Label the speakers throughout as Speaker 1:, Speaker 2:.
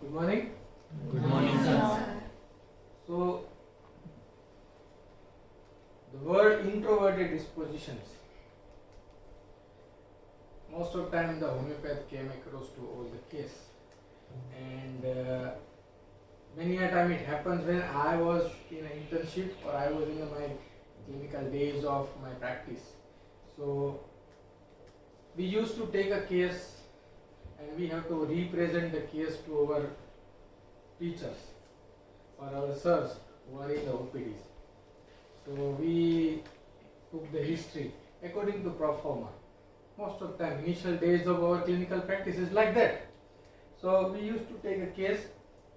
Speaker 1: Good morning.
Speaker 2: Good morning, sir.
Speaker 1: So, the word introverted dispositions. Most of the time the homeopath came across to all the case. And many a time it happens when I was in an internship or I was in my clinical days of my practice. So, we used to take a case and we have to represent the case to our teachers or our sirs who are in the OPDs. So we took the history according to pro forma. Most of the time, initial days of our clinical practice is like that. So we used to take a case,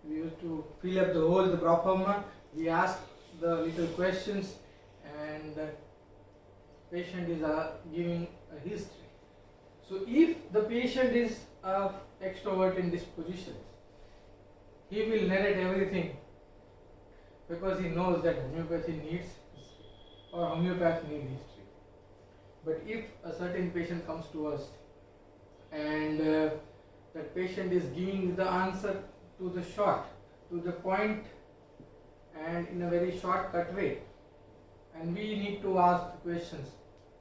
Speaker 1: we used to fill up the whole the pro forma, we ask the little questions and the patient is giving a history. So if the patient is of extrovert dispositions, he will narrate everything because he knows that homeopathy needs or homeopath needs history. But if a certain patient comes to us and that patient is giving the answer to the short, to the point and in a very shortcut way, and we need to ask the questions.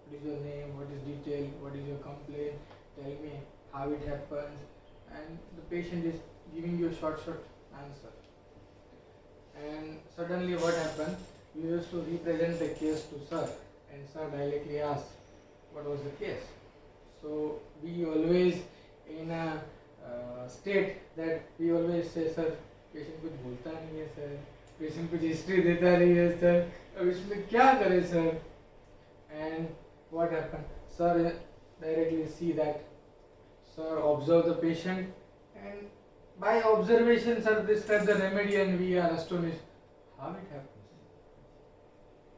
Speaker 1: What is your name? What is detail? What is your complaint? Tell me how it happens. And the patient is giving you a short answer. And suddenly what happened? We used to represent the case to sir, and sir directly asked, what was the case? So we always in a state that we always say, sir, patient कुछ बोलता नहीं है sir, patient कुछ history देता नहीं है sir, अब इसमें क्या करें sir? And what happened? Sir directly see that sir observe the patient and by observation sir describe the remedy and we are astonished how it happens.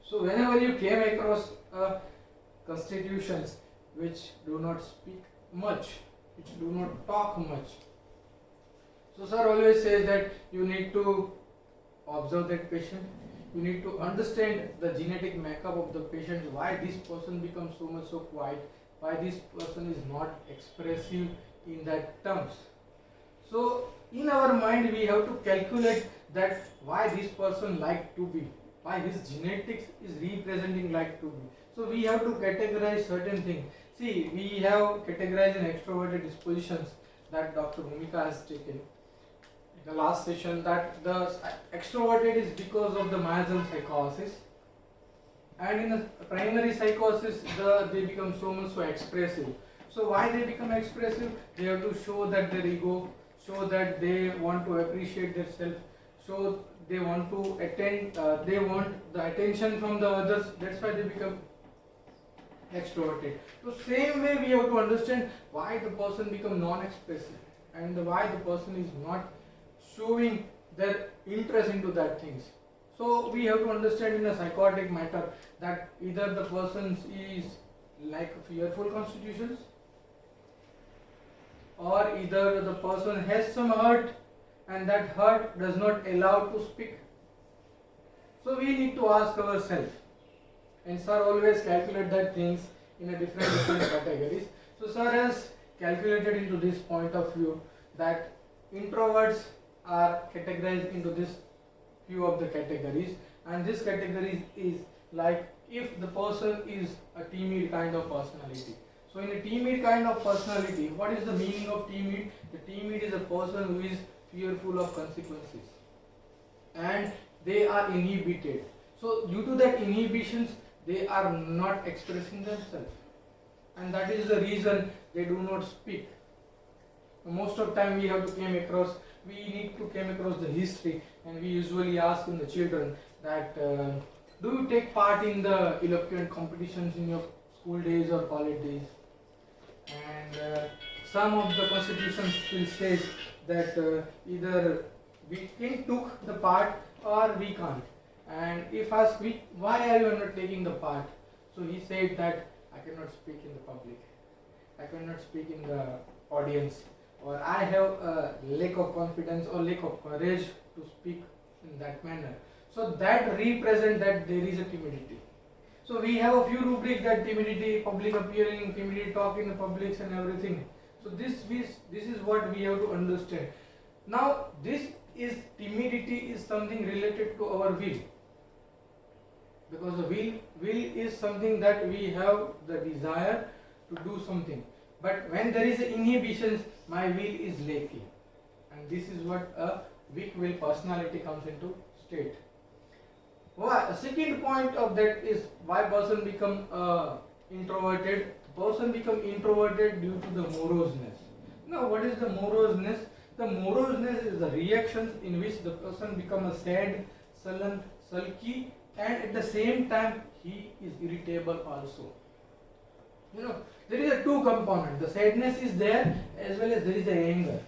Speaker 1: So whenever you came across constitutions which do not speak much, which do not talk much, so sir always says that you need to observe that patient. You need to understand the genetic makeup of the patient, why this person becomes so much so quiet, why this person is not expressive in that terms. So in our mind we have to calculate that why this person like to be, why his genetics is representing like to be. So we have to categorize certain things. See, we have categorized in extroverted dispositions that Dr. Bhumika has taken in the last session, that the extroverted is because of the miasm psychosis, and in the primary psychosis they become so much so expressive. So why they become expressive? They have to show that their ego, show that they want to appreciate themselves, so they want to attend, they want the attention from the others, that's why they become extroverted. So same way we have to understand why the person become non-expressive and why the person is not showing their interest into that things. So we have to understand in a psychotic matter that either the person is like fearful constitutions, or either the person has some hurt and that hurt does not allow to speak. So we need to ask ourselves, and sir always calculate that things in a different categories. So sir has calculated into this point of view that introverts are categorized into this few of the categories, and this category is like if the person is a timid kind of personality. So in a timid kind of personality, what is the meaning of timid? The timid is a person who is fearful of consequences and they are inhibited. So due to that inhibitions, they are not expressing themselves, and that is the reason they do not speak. Most of the time we have to we need to came across the history, and we usually ask in the children that do you take part in the eloquent competitions in your school days or college days? And some of the constitutions will say that either we can took the part or we can't. And if asked why are you not taking the part? So he said that I cannot speak in the public, I cannot speak in the audience, or I have a lack of confidence or lack of courage to speak in that manner. So that represents that there is a timidity. So we have a few rubrics that timidity, public appearing, timidity, talk in the publics and everything. So this is what we have to understand. Now this is timidity is something related to our will, because the will is something that we have the desire to do something, but when there is inhibitions, my will is lacking, and this is what a weak will personality comes into state. Why? Second point of that is why person become introverted. Person become introverted due to the moroseness. Now, what is the moroseness? The moroseness is the reactions in which the person becomes sad, sullen, sulky, and at the same time he is irritable also. There is a two component. The sadness is there as well as there is a anger.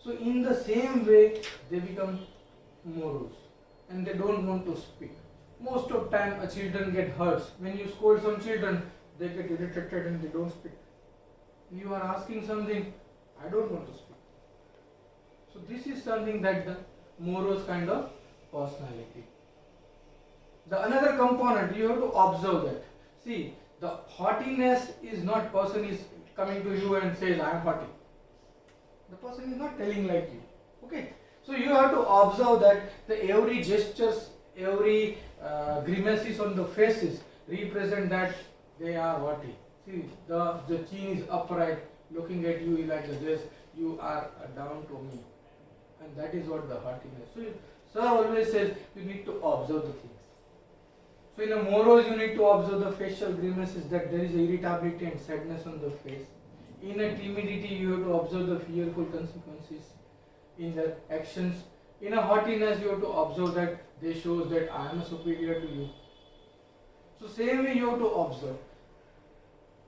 Speaker 1: So in the same way they become morose and they don't want to speak. Most of time children get hurt. When you scold some children, they get irritated and they don't speak. You are asking something, I don't want to speak. So this is something that the morose kind of personality. The another component you have to observe that. See, the haughtiness is not person is coming to you and says I am haughty. The person is not telling like you. Okay. So you have to observe that the every gestures, every grimaces on the faces represent that they are haughty. See, the chin is upright, looking at you like this. You are down to me, and that is what the haughtiness. So sir always says you need to observe the things. So in a morose you need to observe the facial grimaces, that there is irritability and sadness on the face. In a timidity you have to observe the fearful consequences in their actions. In a haughtiness you have to observe that they shows that I am superior to you. So same way you have to observe.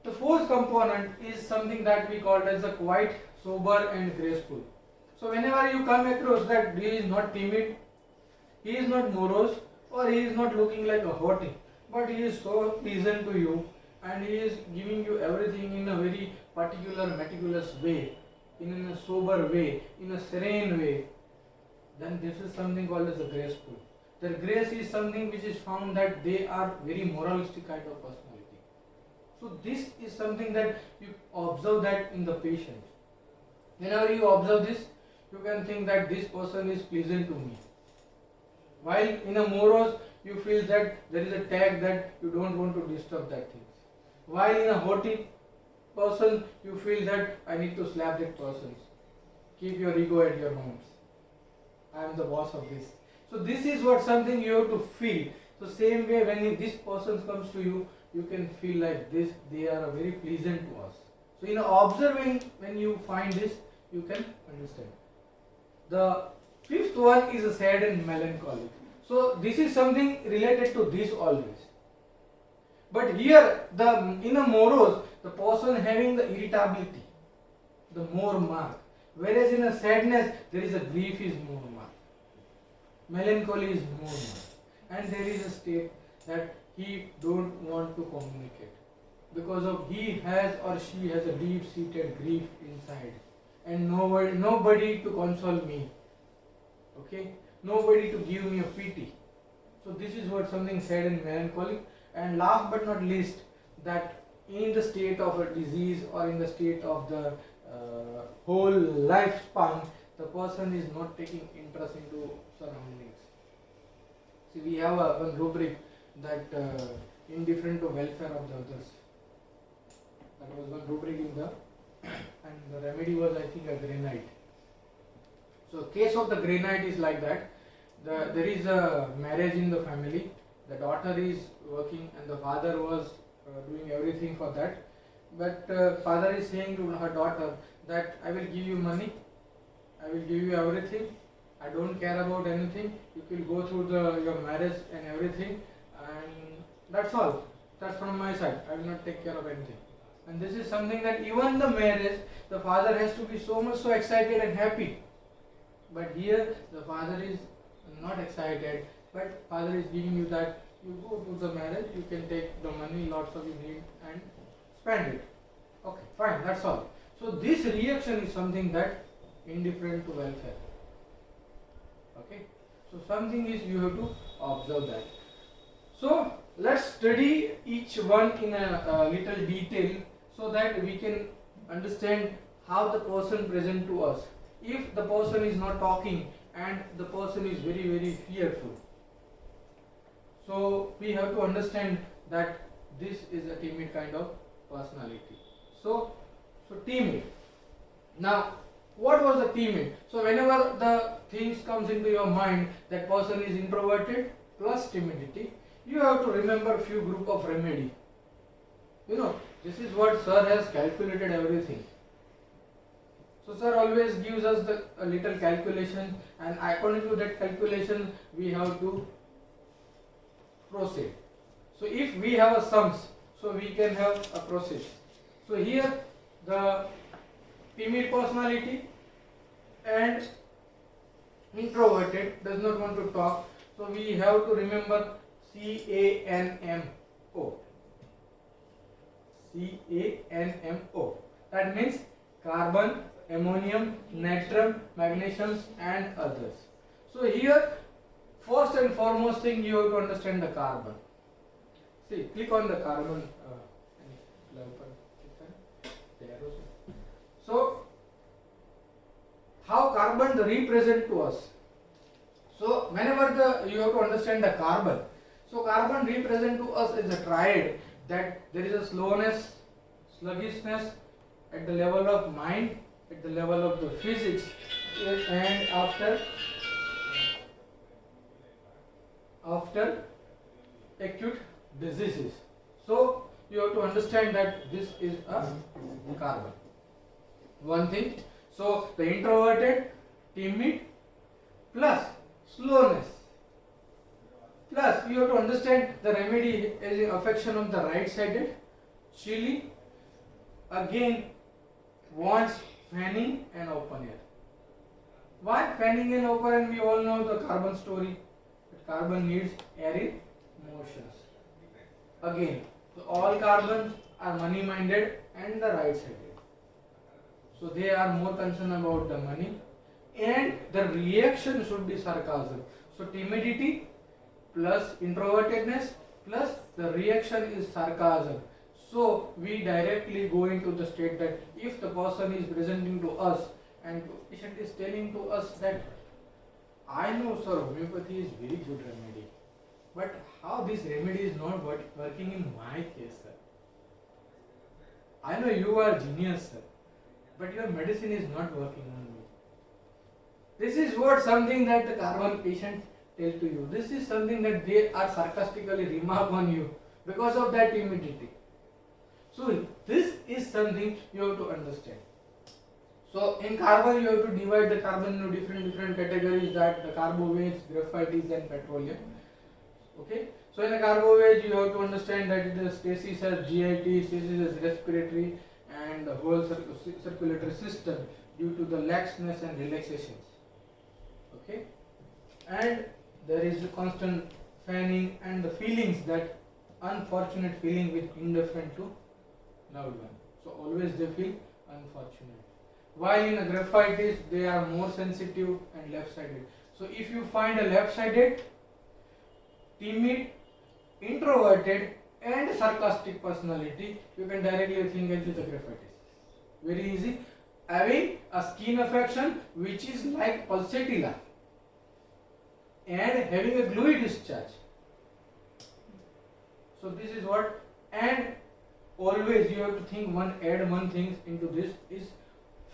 Speaker 1: The fourth component is something that we call as a quiet, sober and graceful. So whenever you come across that he is not timid, he is not morose, or he is not looking like a haughty, but he is so pleasant to you and he is giving you everything in a very particular, meticulous way, in a sober way, in a serene way, then this is something called as a graceful. Their grace is something which is found that they are very moralistic kind of personality. So this is something that you observe that in the patient. Whenever you observe this, you can think that this person is pleasant to me. While in a morose, you feel that there is a tag that you don't want to disturb that thing. While in a haughty person, you feel that I need to slap that person. Keep your ego at your homes. I am the boss of this. So this is what something you have to feel. So same way when this person comes to you, you can feel like this, they are very pleasant to us. So in observing, when you find this, you can understand. The fifth one is a sad and melancholic. So this is something related to this always. But here, in a morose, the person having the irritability, the more mark. Whereas in a sadness, there is a grief is more mark. Melancholy is more mark. And there is a state that he don't want to communicate. Because of he has or she has a deep-seated grief inside. And nobody to console me. Okay? Nobody to give me a pity. So this is what something sad and melancholic. And last but not least, that in the state of a disease or in the state of the whole lifespan, the person is not taking interest into surroundings. See, we have one rubric that indifferent to welfare of the others. That was one rubric in the, and the remedy was, I think, a granite. So case of the granite is like that. There is a marriage in the family. The daughter is working and the father was doing everything for that. But father is saying to her daughter that I will give you money, I will give you everything, I don't care about anything, you will go through your marriage and everything, and that's all. That's from my side, I will not take care of anything. And this is something that even the marriage, the father has to be so excited and happy. But here the father is not excited, but father is giving you that you go to the marriage, you can take the money, lots of you need and spend it. Okay, fine, that's all. So this reaction is something that indifferent to welfare. Okay, so something is you have to observe that. So let's study each one in a little detail so that we can understand how the person present to us. if the person is not talking and the person is very, very fearful. So we have to understand that this is a timid kind of personality. So timid. Now, what was the timid? So whenever the things comes into your mind that person is introverted plus timidity, you have to remember few group of remedy. This is what sir has calculated everything. So sir always gives us a little calculation, and according to that calculation we have to proceed. So if we have a sums, so we can have a process. So here the timid personality and introverted does not want to talk. So we have to remember CANMO. CANMO. That means carbon, ammonium, natrum, magnesium and others. So here first and foremost thing you have to understand the carbon. See, click on the carbon. So how carbon represent to us? So whenever you have to understand the carbon. So carbon represent to us as a triad, that there is a slowness, sluggishness at the level of mind, at the level of the physics, and after acute diseases. So you have to understand that this is a carbon. One thing. So the introverted, timid, plus slowness, plus you have to understand the remedy is affection of the right-sided, chilly, again wants fanning and open air. Why fanning and open air? We all know the carbon story. That carbon needs airy motions. Again, so all carbons are money-minded and the right-sided. So they are more concerned about the money, and the reaction should be sarcasm. So timidity plus introvertedness plus the reaction is sarcasm. So we directly go into the state that if the person is presenting to us and the patient is telling to us that I know sir, homeopathy is very good remedy, but how this remedy is not working in my case, sir. I know you are genius, sir, but your medicine is not working on me. This is what something that the carbon patient tell to you. This is something that they are sarcastically remark on you because of that timidity. So this is something you have to understand. So in carbon you have to divide the carbon into different categories, that the carbohydrates, graphites and petroleum. Okay. So in a carbohydrate you have to understand that the stasis as GIT, stasis as respiratory and the whole circulatory system due to the laxness and relaxations. Okay. And there is a constant fanning and the feelings, that unfortunate feeling with indifferent to loved one. So always they feel unfortunate. While in a graphitis they are more sensitive and left-sided. So if you find a left-sided, timid, introverted and sarcastic personality, you can directly think into the graphitis. Very easy. Having a skin affection which is like pulsatilla and having a gluey discharge. So this is what, and always you have to think add one thing into this is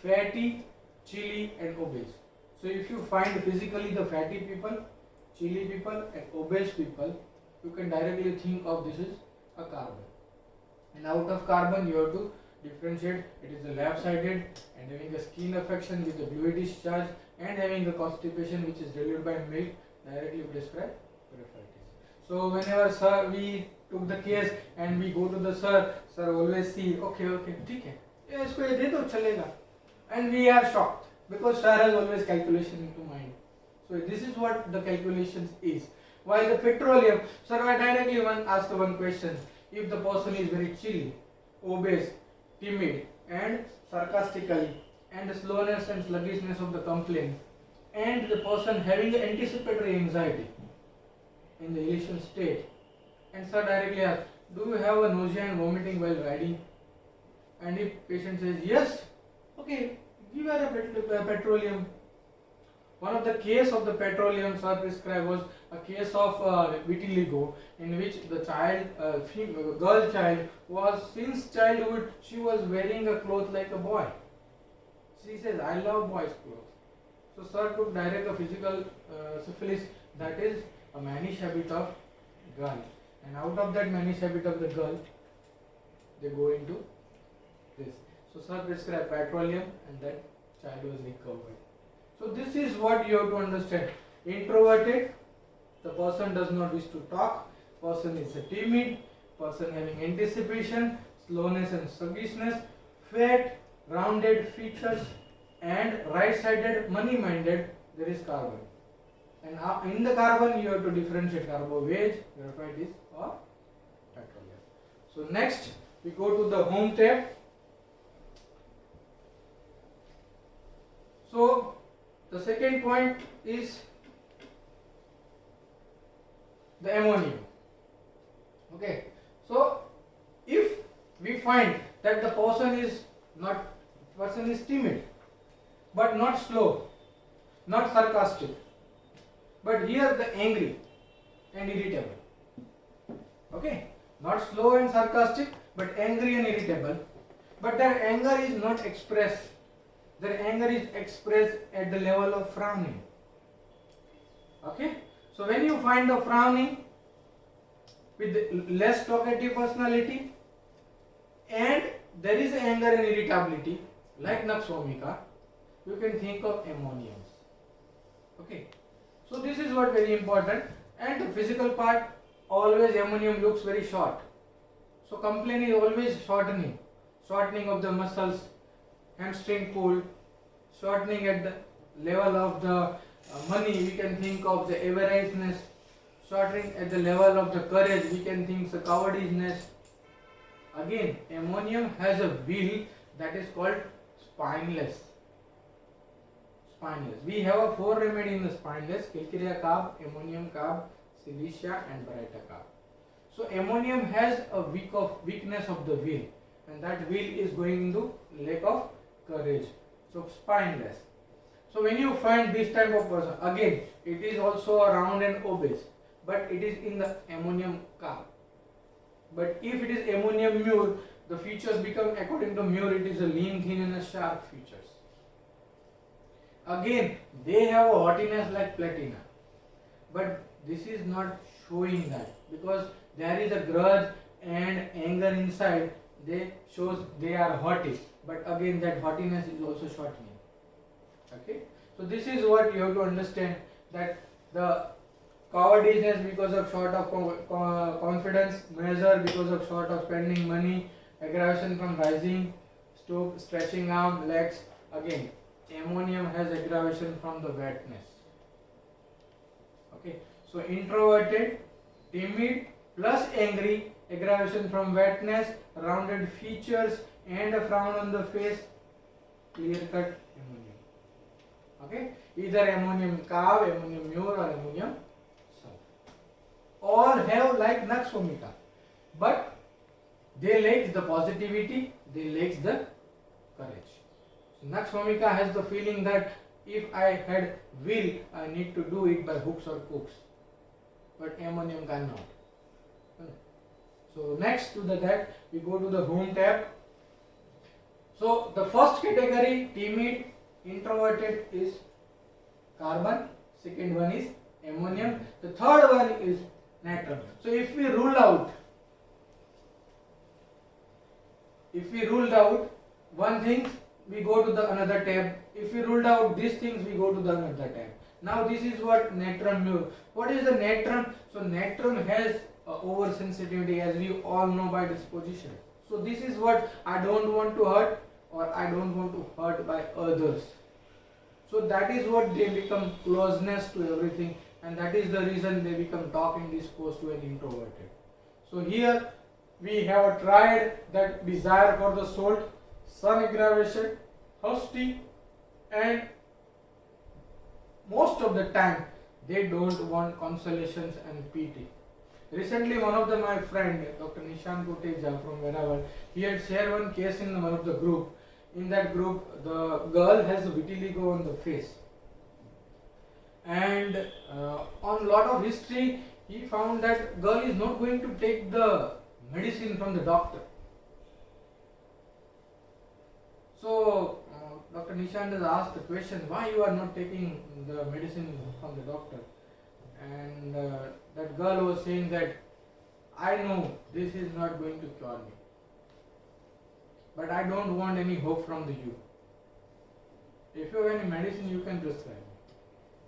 Speaker 1: fatty, chilly and obese. So if you find physically the fatty people, chilly people and obese people, you can directly think of this is a carbon. And out of carbon you have to differentiate, it is the left-sided and having a skin affection with the gluey discharge and having a constipation which is delivered by milk, directly describe graphitis. So whenever sir we took the case and we go to the sir always see okay, ठीक है, ये इसको ये दे दो चलेगा, and we are shocked because sir has always calculation into mind. So this is what the calculations is. While the petroleum, sir I directly ask one question: if the person is very chilly, obese, timid, and sarcastically, and the slowness and sluggishness of the complaint, and the person having the anticipatory anxiety in the elation state, and sir directly asks, do you have a nausea and vomiting while riding? And if patient says yes, okay, We were a petroleum. One of the case of the petroleum sir prescribed was a case of vitiligo, in which the child, girl child, was since childhood she was wearing a cloth like a boy. She says, "I love boys' clothes." So sir took direct a physical syphilis, that is a mannish habit of girl, and out of that mannish habit of the girl, they go into this. So sir prescribed petroleum, and that child was recovered. So this is what you have to understand. Introverted, the person does not wish to talk, person is a timid, person having anticipation, slowness and sluggishness, fat, rounded features, and right-sided, money-minded. There is carbon, and in the carbon you have to differentiate carbo-veg, graphite or petroleum. So next we go to the home tab. So the second point is the ammonium. Okay, so if we find that the person is timid, but not slow, not sarcastic, but here the angry and irritable. Okay, not slow and sarcastic, but angry and irritable. But their anger is not expressed. Their anger is expressed at the level of frowning. Okay, so when you find the frowning with less talkative personality, and there is anger and irritability like Naxomica, you can think of ammoniums. Okay, so this is what very important. And the physical part, always ammonium looks very short. So complaint is always shortening of the muscles, hamstring pull, shortening at the level of the money, we can think of the avariceness, shortening at the level of the courage, we can think the cowardiceness. Again, ammonium has a will that is called spineless. We have a 4 remedy in the spineless: calcarea carb, ammonium carb, silicia and baryta carb. So ammonium has a weakness of the will, and that will is going into lack of courage. So spineless. So when you find this type of person, again it is also a round and obese, but it is in the ammonium carb. But if it is ammonium mure, the features become, according to Muir, it is a lean, thin and a sharp features. Again, they have a haughtiness like platina, but this is not showing that, because there is a grudge and anger inside. They shows they are haughty, but again that haughtiness is also shortening. Okay, so this is what you have to understand, that the cowardice because of short of confidence, measure because of short of spending money, aggravation from rising, stoop, stretching arm, legs. Again, ammonium has aggravation from the wetness. Okay, so introverted, timid plus angry, aggravation from wetness, rounded features and a frown on the face, clear cut ammonium. Okay, either ammonium carb, ammonium mure or ammonium sulfur. All have like Naxomica, but they lack the positivity, they lack the courage. So Naxomica has the feeling that if I had will, I need to do it by hooks or crooks, but ammonium cannot. So next to that we go to the home tab. So the first category, timid, introverted, is carbon. Second one is ammonium. The third one is natrum. So if we rule out one thing, we go to the another tab. If we ruled out these things, we go to the another tab. Now this is what natrum mure. What is the natrum? So natrum has oversensitivity, as we all know, by disposition. So this is what I don't want to hurt, or I don't want to hurt by others. So that is what they become closeness to everything, and that is the reason they become talking disposed to an introverted. So here we have tried that desire for the salt, sun aggravation, Haughty, and most of the time they don't want consolations and pity. Recently, one of my friend, Dr. Nishan Koteja from wherever, he had shared one case in one of the group, in that group, the girl has vitiligo on the face. And on lot of history, he found that girl is not going to take the medicine from the doctor. So Dr. Nishant has asked the question, why you are not taking the medicine from the doctor? And that girl was saying that I know this is not going to cure me, but I don't want any hope from you. If you have any medicine, you can prescribe me,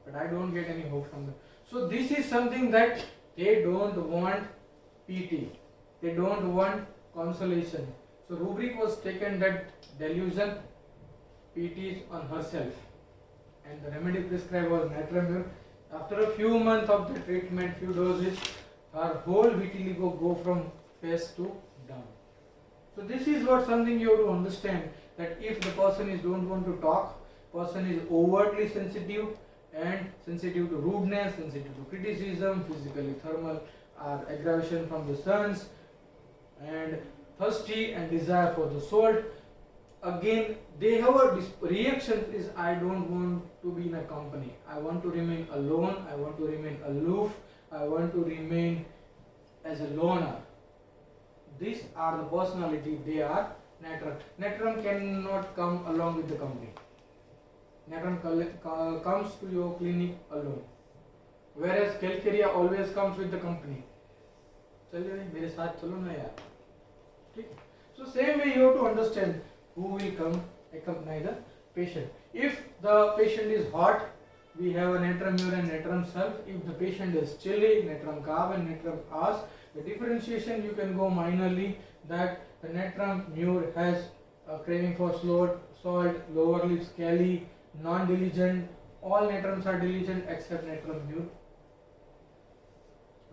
Speaker 1: but I don't get any hope from them. So this is something that they don't want PT, they don't want consolation. So Rubric was taken that delusion, PT is on herself, and the remedy prescribed was Natrum. After a few months of the treatment, few doses, her whole vitiligo go from face to down. So this is what something you have to understand, that if the person is don't want to talk, person is overtly sensitive and sensitive to rudeness, sensitive to criticism, physically thermal or aggravation from the suns, and thirsty and desire for the salt. Again, they have a reaction is I don't want to be in a company. I want to remain alone. I want to remain aloof. I want to remain as a loner. These are the personality. They are Natrum. Natrum cannot come along with the company. Natrum comes to your clinic alone. Whereas Calcaria always comes with the company. चलिए मेरे साथ चलो ना यार. ठीक. So same way you have to understand who will come accompany the patient. If the patient is hot, we have a natrum mur and natrum sulf. If the patient is chilly, natrum carb and natrum as. The differentiation you can go minorly, that the natrum mur has a craving for salt, lower lip scaly, non-diligent. All natrums are diligent except natrum mur.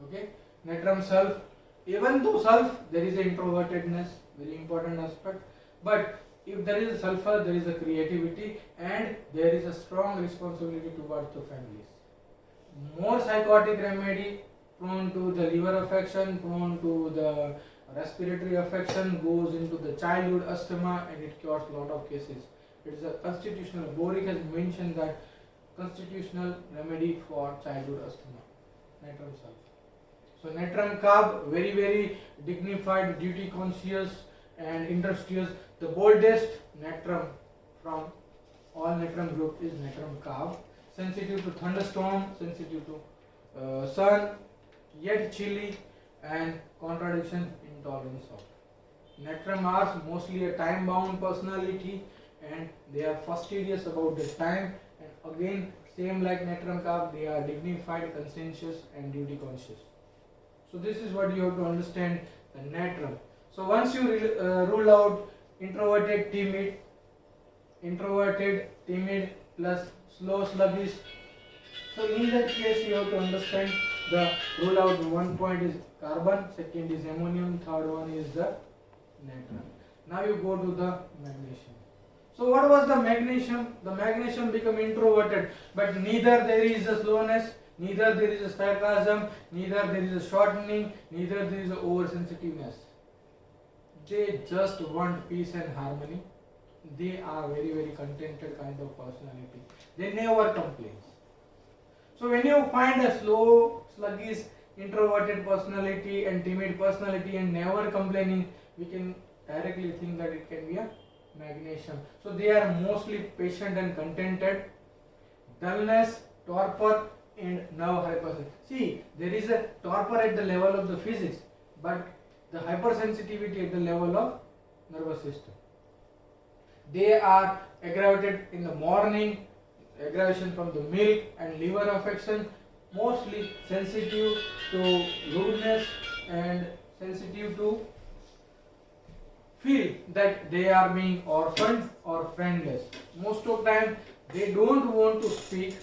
Speaker 1: Okay, natrum sulf. Even though sulf, there is a introvertedness, very important aspect. But if there is a sulfur, there is a creativity and there is a strong responsibility towards the families. More psychotic remedy, prone to the liver affection, prone to the respiratory affection, goes into the childhood asthma and it cures a lot of cases. It is a constitutional, Boric has mentioned that constitutional remedy for childhood asthma, natrum sulf. So natrum carb, very very dignified, duty conscious and industrious. The boldest natrum from all natrum group is natrum carb. Sensitive to thunderstorm, sensitive to sun, yet chilly and contradiction intolerance of. Natrum are mostly a time bound personality and they are fastidious about the time, and again same like natrum carb, they are dignified, conscientious and duty conscious. So this is what you have to understand the natrum. So once you rule out introverted, timid plus slow, sluggish. So in that case you have to understand the rule out. One point is carbon, second is ammonium, third one is the natrum. Now you go to the magnesium. So what was the magnesium? The magnesium become introverted, but neither there is a slowness, neither there is a sarcasm, neither there is a shortening, neither there is a oversensitiveness. They just want peace and harmony. They are very very contented kind of personality. They never complain. So when you find a slow, sluggish, introverted personality and timid personality and never complaining, we can directly think that it can be a magnesium. So they are mostly patient and contented. Dullness, torpor and nerve hypersensitivity. See, there is a torpor at the level of the physics, but the hypersensitivity at the level of nervous system. They are aggravated in the morning, aggravation from the milk and liver affection, mostly sensitive to rudeness and sensitive to feel that they are being orphaned or friendless. Most of the time they don't want to speak,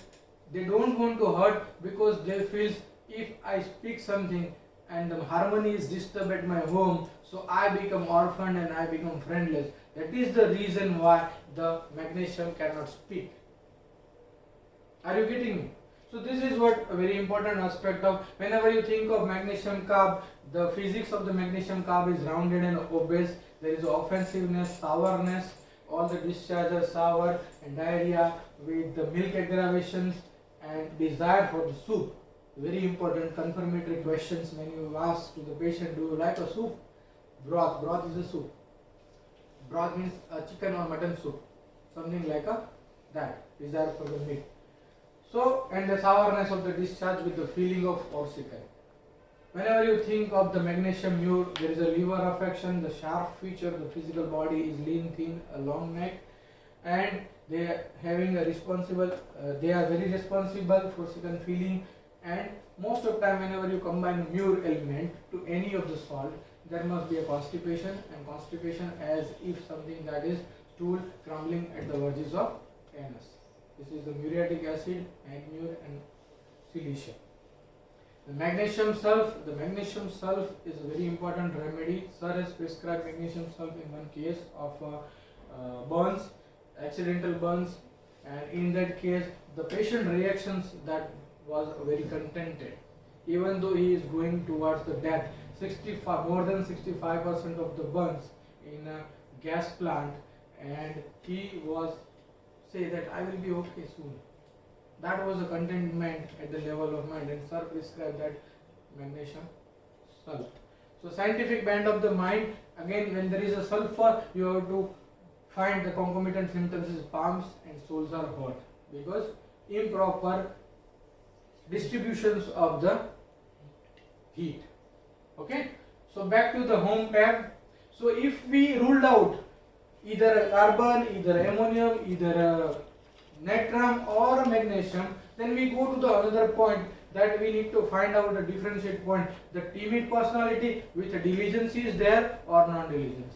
Speaker 1: they don't want to hurt because they feel if I speak something and the harmony is disturbed at my home, so I become orphaned and I become friendless. That is the reason why the magnesium cannot speak. Are you getting me? So this is what a very important aspect of, whenever you think of magnesium carb, the physics of the magnesium carb is rounded and obese. There is offensiveness, sourness, all the discharges, sour and diarrhea with the milk aggravations and desire for the soup. Very important confirmatory questions when you ask to the patient, do you like a soup? Broth. Broth is a soup. Broth means a chicken or mutton soup. Something like that. Desire for the meat. So, and the sourness of the discharge with the feeling of ossicle. Whenever you think of the magnesium mute, there is a liver affection, the sharp feature of the physical body is lean, thin, a long neck, and they are having a responsible, they are very responsible for second feeling, and most of the time whenever you combine mure element to any of the salt, there must be a constipation, and constipation as if something that is stool crumbling at the verges of anus. This is the muriatic acid, magnesium and silicia. The magnesium sulf is a very important remedy. Sir has prescribed magnesium sulf in one case of burns, accidental burns, and in that case the patient reactions that was very contented. Even though he is going towards the death, more than 65% of the burns in a gas plant, and he was say that I will be okay soon. That was a contentment at the level of mind, and sir prescribed that magnesium sulf. So scientific band of the mind, again when there is a sulfur, you have to find the concomitant symptoms is palms and soles are hot, because improper distributions of the heat. Okay, so back to the home air. So if we ruled out either a carbon, either ammonium, either a natrum or a magnesium, then we go to the another point that we need to find out the differentiate point. The timid personality with a diligence is there or non-diligence.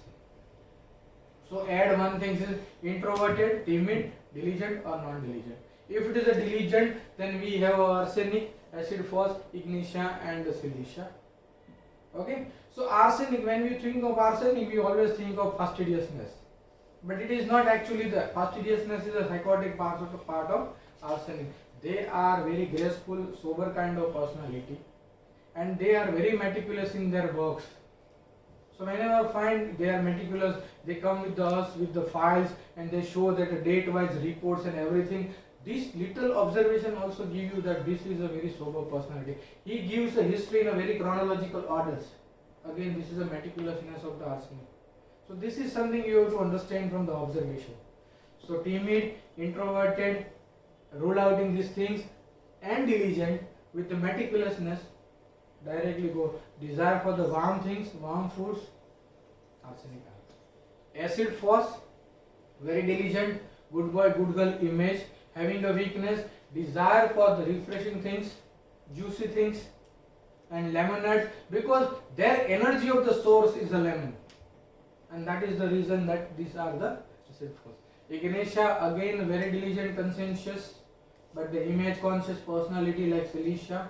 Speaker 1: So add one thing is introverted, timid, diligent or non-diligent. If it is a diligent, then we have arsenic, acid phos, ignitia and silicia. Okay, so arsenic, when we think of arsenic, we always think of fastidiousness, but it is not actually. The fastidiousness is a psychotic part of arsenic. They are very graceful, sober kind of personality, and they are very meticulous in their works. So whenever I find they are meticulous, they come with us with the files and they show that the date-wise reports and everything. This little observation also give you that this is a very sober personality. He gives a history in a very chronological orders. Again, this is a meticulousness of the arsenic. So this is something you have to understand from the observation. So timid, introverted, rule out in these things, and diligent with the meticulousness, directly go. Desire for the warm things, warm foods, arsenic. Acid phos, very diligent, good boy, good girl image, having a weakness, desire for the refreshing things, juicy things, and lemonades, because their energy of the source is a lemon, and that is the reason that these are the acid phos. Ignitia, again very diligent, conscientious, but the image conscious personality like silicia,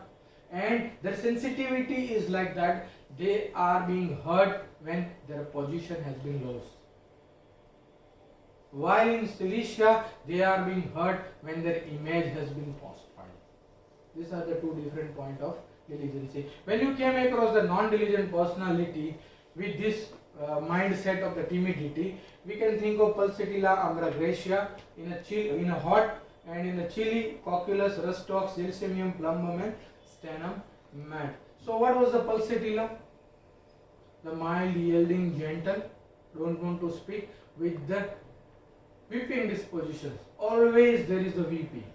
Speaker 1: and their sensitivity is like that they are being hurt when their position has been lost. While in silicia, they are being hurt when their image has been postponed. These are the two different points of diligence. When you came across the non-diligent personality with this mindset of the timidity, we can think of pulsatilla ambra gracia in a hot, and in the chili, cocculus, rustox, gelsemium, plumbum, and sternum mat. So what was the pulsatilla? The mild, yielding, gentle, don't want to speak, with the weeping dispositions. Always there is the weeping.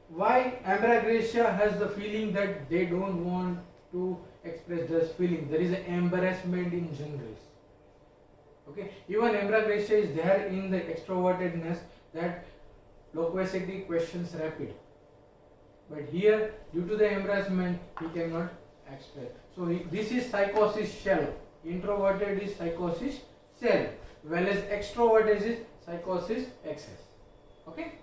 Speaker 1: Why ambra gracia has the feeling that they don't want to express this feeling. There is an embarrassment in general. Okay, even ambra gracia is there in the extrovertedness, that loquacity questions rapid. But here, due to the embarrassment, he cannot express. So this is psychosis shell. Introverted is psychosis shell, whereas extroverted is psychosis excess. Okay.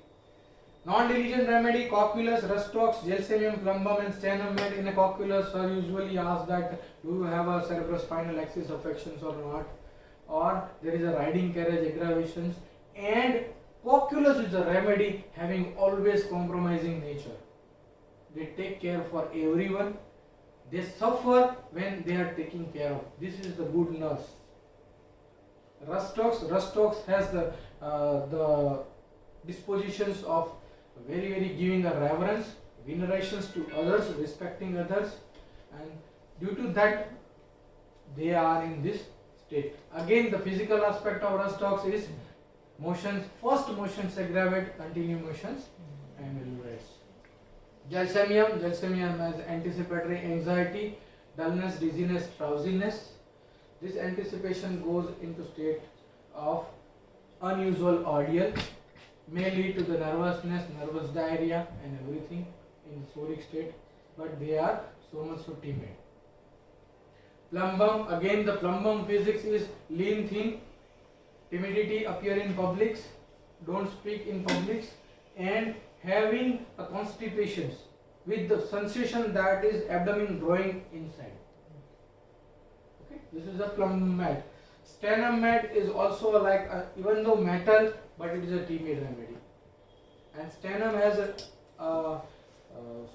Speaker 1: Non-diligent remedy, cocculus, rustox, gelsemium, plumbum, and sternum mat. In a cocculus, sir usually asks that do you have a cerebrospinal axis affections or not, or there is a riding carriage aggravations, and cocculus is a remedy having always compromising nature. They take care for everyone. They suffer when they are taking care of. This is the good nurse. Rus talks has the dispositions of very giving a reverence, venerations to others, respecting others, and due to that they are in this state. Again, the physical aspect of Rus talks is motions. First motions aggravate, continue motions, and eludes. Gelsemium has anticipatory anxiety, dullness, dizziness, drowsiness. This anticipation goes into state of unusual ordeal, may lead to the nervousness, nervous diarrhea, and everything in soric state, but they are so much so timid. Plumbum, again the plumbum physics is lean, thin, timidity, appear in publics, don't speak in publics, and having a constipation with the sensation that is abdomen growing inside. Okay, this is a plumbum mat. Sternum mat is also like even though metal, but it is a timid remedy. And sternum has a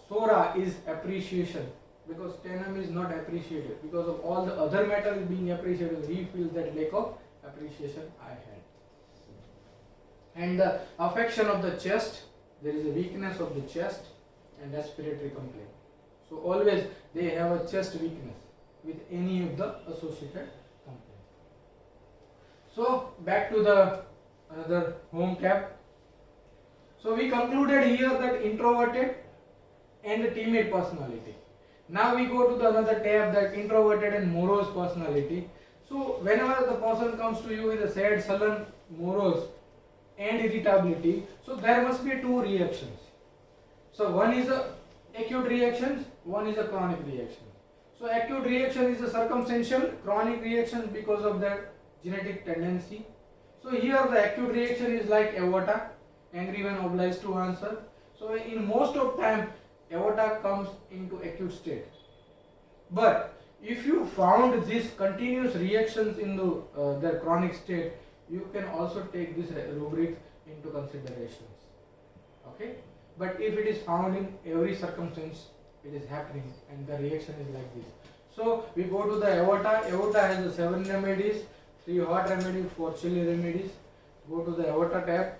Speaker 1: sora is appreciation, because sternum is not appreciated because of all the other metal being appreciated. He feels that lack of appreciation I had. And the affection of the chest, there is a weakness of the chest and respiratory complaint. So always they have a chest weakness with any of the associated complaints. So back to the another home cap. So we concluded here that introverted and timid personality. Now we go to the another tab, that introverted and morose personality. So whenever the person comes to you with a sad, sullen, morose and irritability, so there must be two reactions. So one is a acute reaction, one is a chronic reaction. So acute reaction is a circumstantial, chronic reaction because of that genetic tendency. So here the acute reaction is like aorta, angry when obliged to answer. So in most of time aorta comes into acute state. But if you found these continuous reactions in the chronic state, you can also take this rubric into considerations. Okay? But if it is found in every circumstance, it is happening and the reaction is like this. So we go to the aorta. Aorta has 7 remedies, 3 hot remedies, 4 chilly remedies. Go to the aorta tab.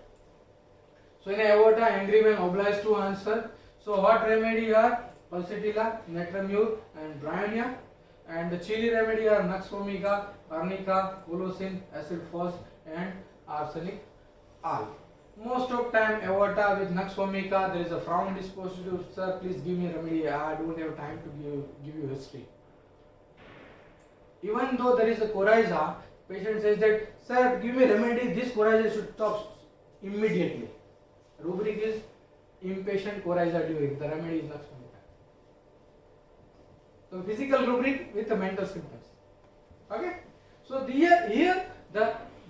Speaker 1: So in aorta, angry when obliged to answer. So hot remedy are pulsatilla, natrum and bryonia, and the chilly remedy are nux vomica, arnica, volosin, acid phos and arsenic al. Most of time aorta with nux vomica, there is a frown dispositive. Sir, please give me remedy. I don't have time to give you history. Even though there is a coryza, patient says that, sir, give me remedy. This coryza should stop immediately. Rubric is impatient coryza during. The remedy is nux vomica. So physical rubric with the mental symptoms. Okay. So here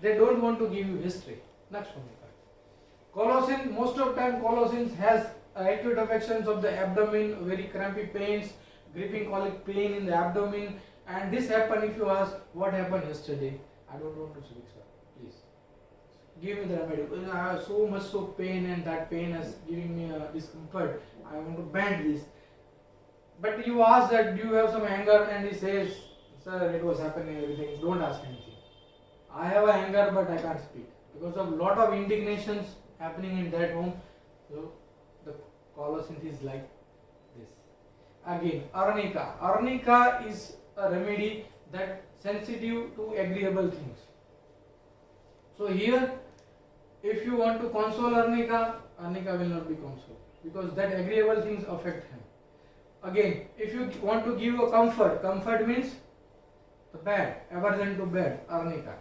Speaker 1: they don't want to give you history. Nux vomica. Colocin, most of time colocins has acute affections of the abdomen, very crampy pains, gripping colic pain in the abdomen, and this happen if you ask what happened yesterday. I don't want to speak, sir. Please give me the remedy. I have so much pain and that pain is giving me a discomfort. I want to bend this. But you ask that, do you have some anger? And he says, sir, it was happening everything. Don't ask anything. I have anger but I can't speak because of lot of indignations happening in that home. So the colocin is like this. Again, arnica. Arnica is a remedy that sensitive to agreeable things. So here, if you want to console arnica, arnica will not be consoled because that agreeable things affect him. Again, if you want to give a comfort, comfort means the bad, aversion to bad, arnica.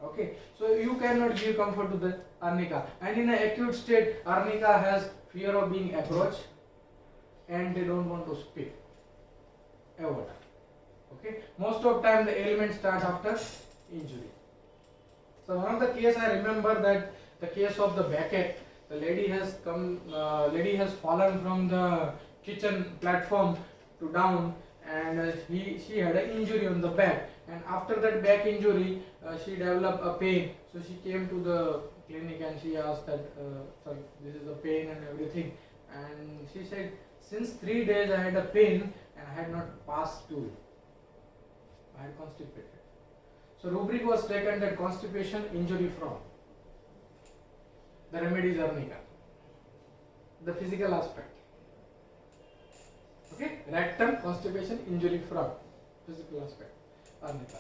Speaker 1: Okay, so you cannot give comfort to the arnica. And in an acute state, arnica has fear of being approached and they don't want to speak. Aorta. Okay, most of time the ailment starts after injury. So one of the case I remember that the case of the Beckett, the lady has fallen from the kitchen platform to down, and she had an injury on the back, and after that back injury she developed a pain. So she came to the clinic and she asked that, sir, this is a pain and everything, and she said, since 3 days I had a pain and I had not passed stool. I had constipated. So rubric was taken that constipation injury from. The remedies arnica. The physical aspect. Okay, rectum constipation injury from physical aspect arnica.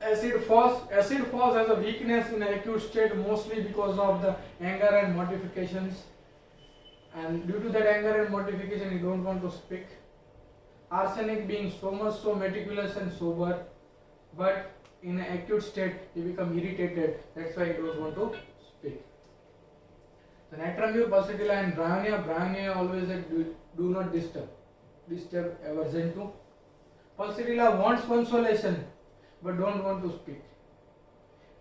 Speaker 1: Acid falls as a weakness in acute state mostly because of the anger and mortifications, and due to that anger and mortification you don't want to speak. Arsenic being so much so meticulous and sober, but in an acute state you become irritated, that's why you don't want to speak. The Natrum, pulsatilla and bryonia always said do not disturb aversion to. Pulsatilla wants consolation but don't want to speak,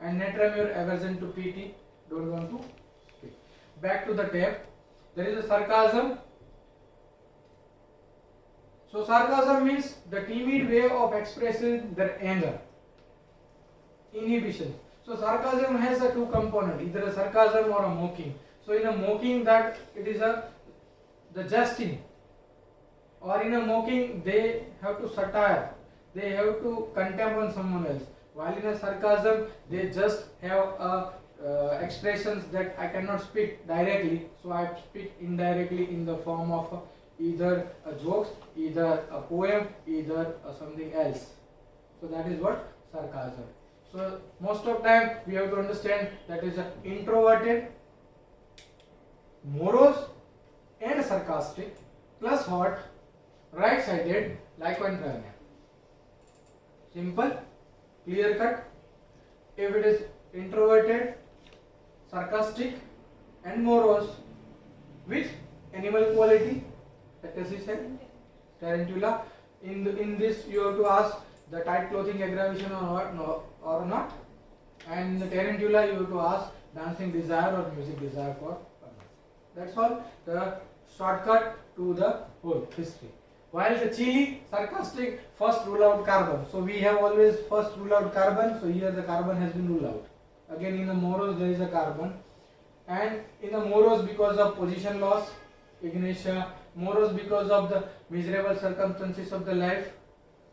Speaker 1: and Natrum aversion to PT, don't want to speak. Back to the tab, there is a sarcasm. So sarcasm means the timid way of expressing their anger, inhibition. So sarcasm has a two component, either a sarcasm or a mocking. So in a mocking that it is the jesting, or in a mocking they have to satire, they have to contempt on someone else. While in a sarcasm they just have expressions that I cannot speak directly, so I speak indirectly in the form of either a jokes, either a poem, either something else. So that is what sarcasm. So most of time we have to understand that is a introverted, morose and sarcastic plus hot, right-sided, like one bryonia. Simple, clear cut. If it is introverted, sarcastic and morose with animal quality, as he said, tarantula. In this you have to ask the tight clothing aggravation or not, and in the tarantula you have to ask dancing desire or music desire for. That's all the shortcut to the whole history. While the chili, sarcastic, first rule out carbon. So we have always first rule out carbon. So here the carbon has been ruled out. Again in the morose there is a carbon, and in the morose because of position loss, ignatia. Morose because of the miserable circumstances of the life,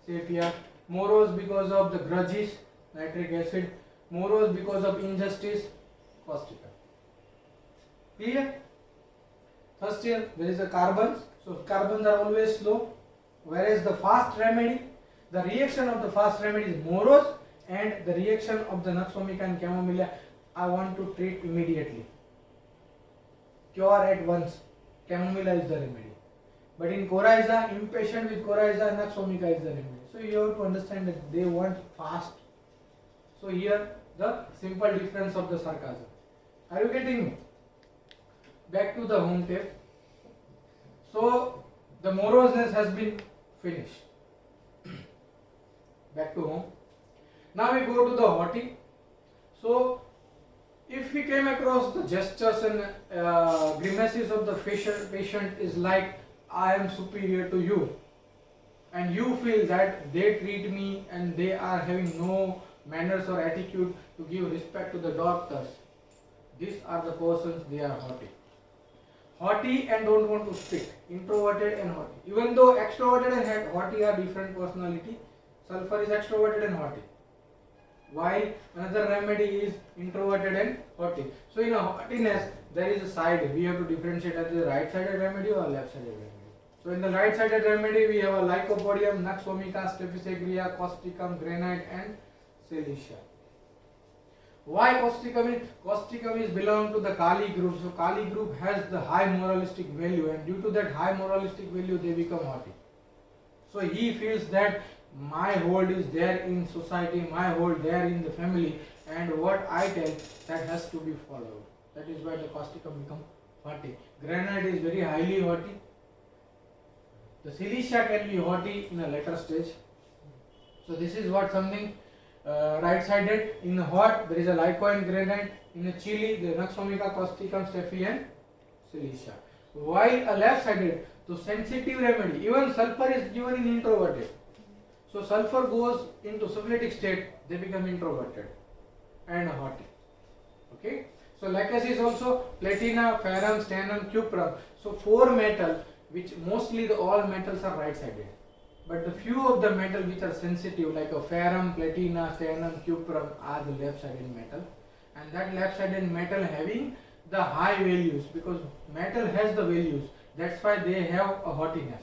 Speaker 1: sepia. Morose because of the grudges, nitric acid. Morose because of injustice, caustica. Clear? First here there is a carbons. So carbons are always slow, whereas the fast remedy, the reaction of the fast remedy is morose, and the reaction of the nux vomica and chamomilla I want to treat immediately. Cure at once. Chamomilla is the remedy. But in coryza, impatient with coryza, nux vomica is the remedy. So you have to understand that they want fast. So here the simple difference of the sarcasm. Are you getting me? Back to the home tape. So the moroseness has been finished. Back to home. Now we go to the haughty. So if we came across the gestures and grimaces of the patient is like I am superior to you, and you feel that they treat me and they are having no manners or attitude to give respect to the doctors, these are the persons, they are haughty. Haughty and don't want to speak. Introverted and haughty. Even though extroverted and haughty are different personality, sulfur is extroverted and haughty, while another remedy is introverted and haughty. So in a haughtiness there is a side, we have to differentiate as the right sided remedy or left sided remedy. So in the right sided remedy we have a lycopodium, nux vomica, staphylos aureus, causticum, granite and silicia. Why causticum is? Causticum is belong to the Kali group. So Kali group has the high moralistic value, and due to that high moralistic value they become haughty. So he feels that my hold is there in society, my hold there in the family, and what I tell that has to be followed. That is why the causticum become haughty. Granite is very highly haughty. The silicia can be haughty in a later stage. So this is what something right-sided. In a hot there is a lyco and granite. In a chili the nux vomica, causticum, staphy and silicia. While a left-sided, to sensitive remedy, even sulfur is given in introverted. So sulfur goes into syphilitic state, they become introverted and haughty. Okay. So laccus is also platina, ferrum, stannum, cuprum. So four metal, which mostly all metals are right-sided. But the few of the metal which are sensitive, like a ferrum, platina, stannum, cuprum, are the left-sided metal, and that left-sided metal having the high values, because metal has the values. That's why they have a haughtiness,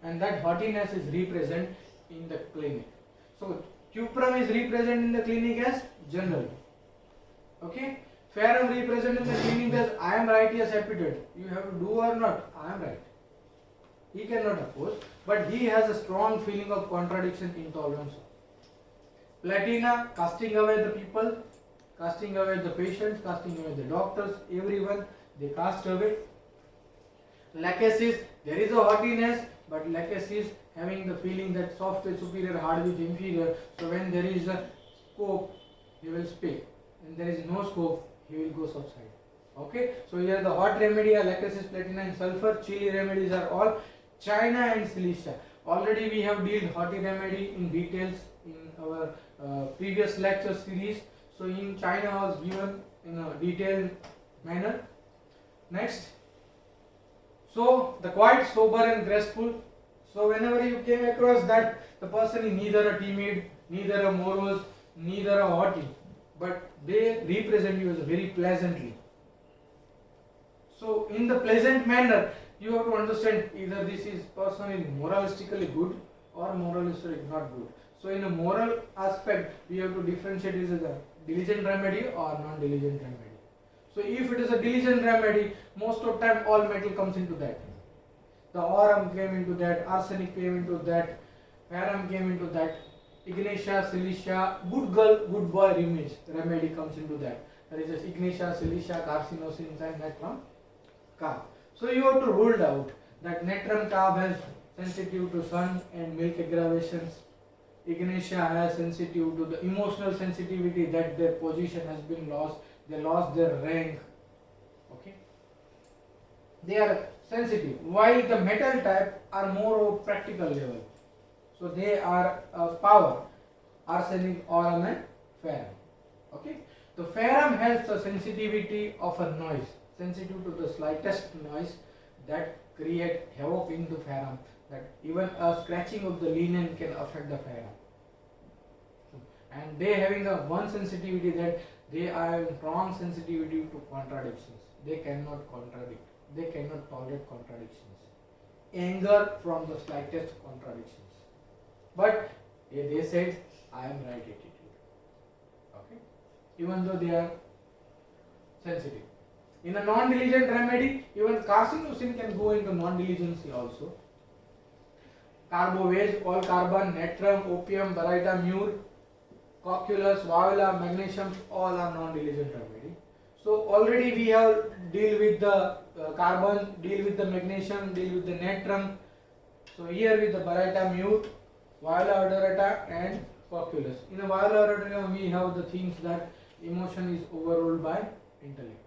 Speaker 1: and that haughtiness is represented in the clinic. So cuprum is represented in the clinic as general. Okay, ferrum represented in the clinic as I am right, yes, epithet. You have to do or not. I am right. He cannot oppose, but he has a strong feeling of contradiction, intolerance. Platina, casting away the people, casting away the patients, casting away the doctors, everyone, they cast away. Lachesis, there is a haughtiness, but Lachesis having the feeling that soft is superior, hard is inferior. So when there is a scope, he will speak. When there is no scope, he will go subside. Okay, so here the hot remedy are Lachesis, platina and sulfur. Chilly remedies are all China and Cilicia. Already we have dealt Haughty remedy in details in our previous lecture series. So in China was given in a detailed manner. Next, so the quiet, sober and graceful. So whenever you came across that the person is neither a timid, neither a morose, neither a haughty, but they represent you as a very pleasantly. So in the pleasant manner, you have to understand either this is person is moralistically good or moralistically not good. So in a moral aspect, we have to differentiate is it a diligent remedy or non-diligent remedy. So if it is a diligent remedy, most of the time all metal comes into that. The aurum came into that, arsenic came into that, ferrum came into that, ignatia, silicia, good girl, good boy remedy comes into that. That is ignatia, silicia, carcinosin and natrum carb. So you have to rule out that natrum carb has sensitive to sun and milk aggravations. Ignatia has sensitive to the emotional sensitivity that their position has been lost. They lost their rank. Okay. They are sensitive. While the metal type are more of practical level. So they are power. Arsenic, aurum and ferrum. Okay. The ferrum has the sensitivity of a noise. Sensitive to the slightest noise that create havoc in the ferrum, that even a scratching of the linen can affect the ferrum. And they having a one sensitivity that they are strong sensitivity to contradictions. They cannot contradict. They cannot tolerate contradictions. Anger from the slightest contradictions. But they said, I am right attitude. Okay? Even though they are sensitive. In a non-diligent remedy, even carcinosin can go into non-diligency also. Carbovage, all carbon, natrum, opium, baryta, mure, cocculus, viola, magnesium, all are non-diligent remedy. So already we have deal with the carbon, deal with the magnesium, deal with the natrum. So here with the baryta, mure, viola odorata and cocculus. In a viola odorata we have the things that emotion is overruled by intellect.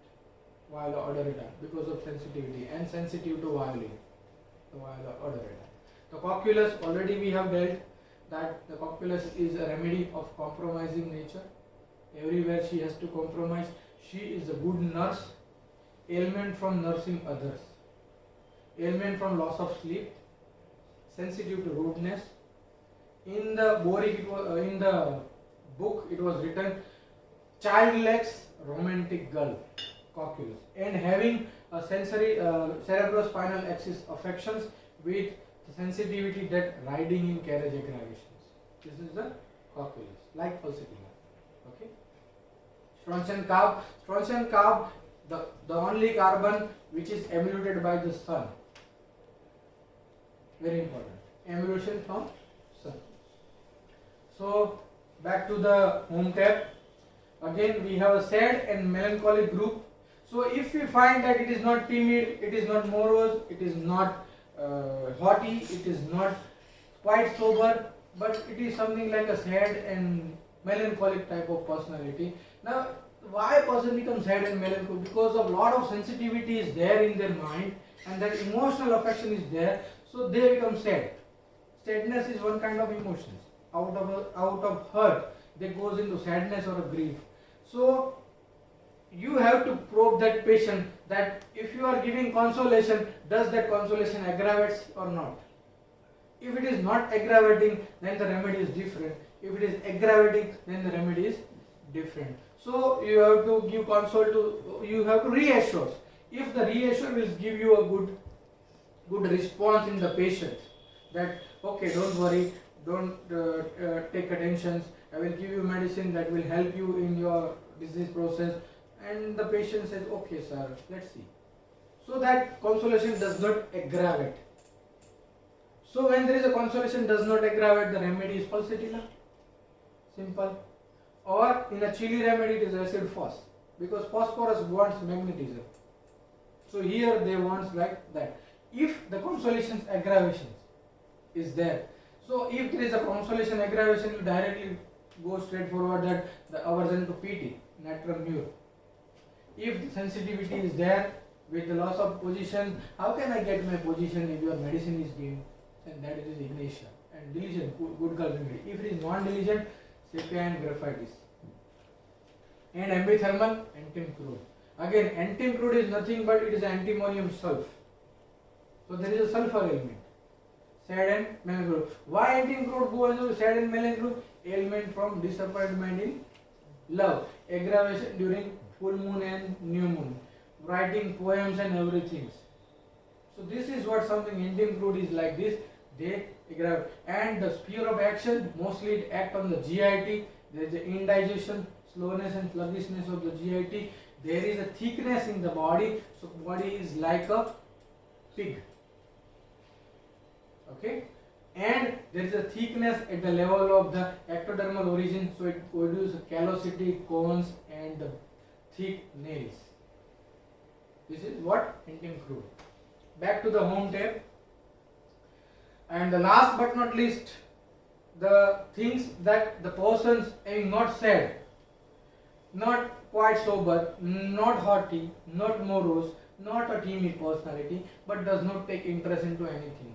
Speaker 1: Viola odorata because of sensitivity and sensitive to violin. The viola odorata. The cocculus already we have dealt that the cocculus is a remedy of compromising nature. Everywhere she has to compromise. She is a good nurse. Ailment from nursing others. Ailment from loss of sleep. Sensitive to rudeness. In the in the book it was written childless romantic girl. Cocculus, and having a sensory cerebrospinal axis affections with the sensitivity that riding in carriage aggravations. This is the cocculus, like pulsatillar. Okay. Strontian carb, the only carbon which is emulated by the sun. Very important. Emulation from sun. So back to the home tab. Again we have a sad and melancholy group. So if we find that it is not timid, it is not morose, it is not haughty, it is not quite sober, but it is something like a sad and melancholic type of personality. Now, why a person becomes sad and melancholic? Because of lot of sensitivity is there in their mind, and that emotional affection is there, so they become sad. Sadness is one kind of emotions. Out of hurt, they goes into sadness or a grief. So you have to probe that patient that if you are giving consolation, does that consolation aggravates or not? If it is not aggravating, then the remedy is different. If it is aggravating, then the remedy is different. So you have to give consult to, you have to reassure. If the reassure will give you a good response in the patient, that okay, don't worry, don't take attentions, I will give you medicine that will help you in your disease process, and the patient says, okay sir, let's see. So that consolation does not aggravate. So when there is a consolation does not aggravate, the remedy is pulsatilla, simple. Or in a chili remedy it is acid phos, because phosphorus wants magnetism. So here they want like that. If the consolation's aggravations is there, so if there is a consolation aggravation, you directly go straight forward that the aversion to PT, Natrum mure. If the sensitivity is there with the loss of position, how can I get my position if your medicine is given? And that is ignition and diligent, good girl remedy. If it is non-diligent, sepia and graphitis. And ambithermal, antim crude. Again, antim crude is nothing but it is antimonium sulf. So there is a sulfur element. Sad and melancholia. Why antim crude goes into sad and melancholia? Ailment from disappointment in love, aggravation during full moon and new moon, writing poems and everything. So this is what something antim crude is like this. They aggravate, and the sphere of action mostly it act on the GIT. There is indigestion, slowness and sluggishness of the GIT. There is a thickness in the body, so body is like a pig. Okay, and there is a thickness at the level of the ectodermal origin, so it produces callosity, cones, and the thick nails. This is what antim crude. Back to the home tab. And the last but not least, the things that the persons having not sad, not quite sober, not haughty, not morose, not a timid personality, but does not take interest into anything.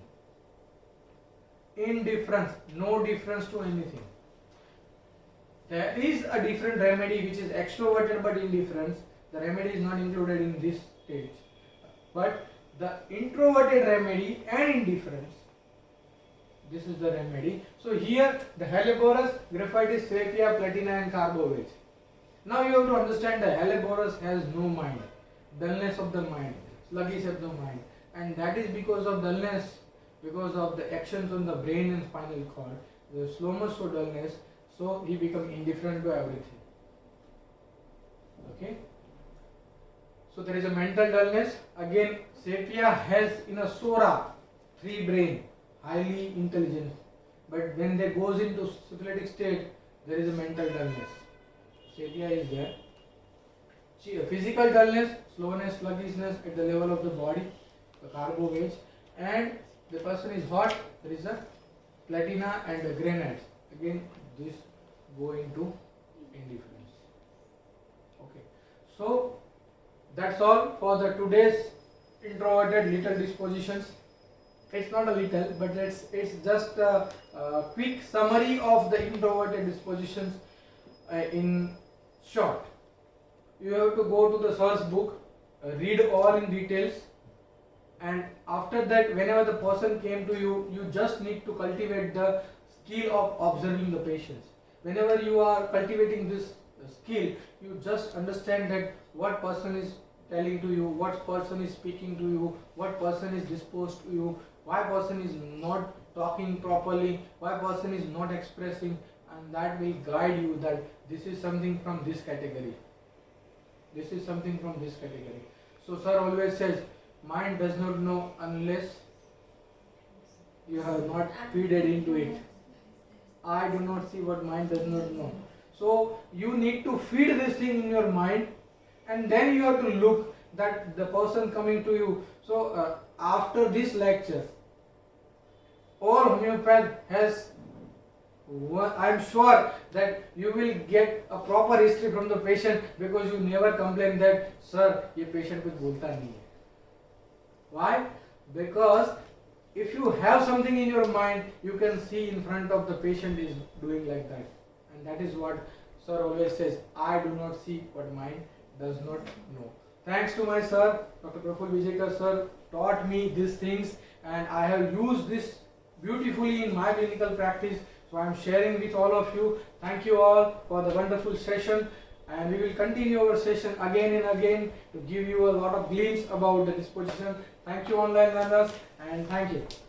Speaker 1: Indifference, no difference to anything. There is a different remedy which is extroverted but indifference. The remedy is not included in this stage. But the introverted remedy and indifference, this is the remedy. So here the Helleborus, Graphitis, Sepia, Platina and Carbovage. Now you have to understand that Helleborus has no mind, dullness of the mind, sluggish of the mind, and that is because of dullness, because of the actions on the brain and spinal cord. The slowness or dullness, so he becomes indifferent to everything. Okay. So there is a mental dullness. Again, Sepia has in a Sora 3 brain, highly intelligent, but when they goes into syphilitic state, there is a mental dullness. Sepia is there. Physical dullness, slowness, sluggishness at the level of the body, the carbovage, and the person is hot, there is a platina and a granite. Again, this go into indifference. Okay, so that's all for the today's introverted little dispositions. It's not a little, but it's just a quick summary of the introverted dispositions in short. You have to go to the source book, read all in details, and after that, whenever the person came to you, you just need to cultivate the skill of observing the patients. Whenever you are cultivating this skill, you just understand that what person is telling to you, what person is speaking to you, what person is disposed to you, why person is not talking properly, why person is not expressing, and that will guide you that this is something from this category. This is something from this category. So sir always says, mind does not know unless you have not feeded into it. I do not see what mind does not know. So you need to feed this thing in your mind, and then you have to look that the person coming to you. So after this lecture, all homeopath has, I am sure that you will get a proper history from the patient, because you never complain that sir ये patient कुछ बोलता नहीं है. Why? Because if you have something in your mind, you can see in front of the patient is doing like that, and that is what sir always says. I do not see what mind does not know. Thanks to my sir, Dr. Graceful Vijayakar sir taught me these things, and I have used this beautifully in my clinical practice. So I am sharing with all of you. Thank you all for the wonderful session, and we will continue our session again and again to give you a lot of glimpse about the disposition. Thank you, online learners, and thank you.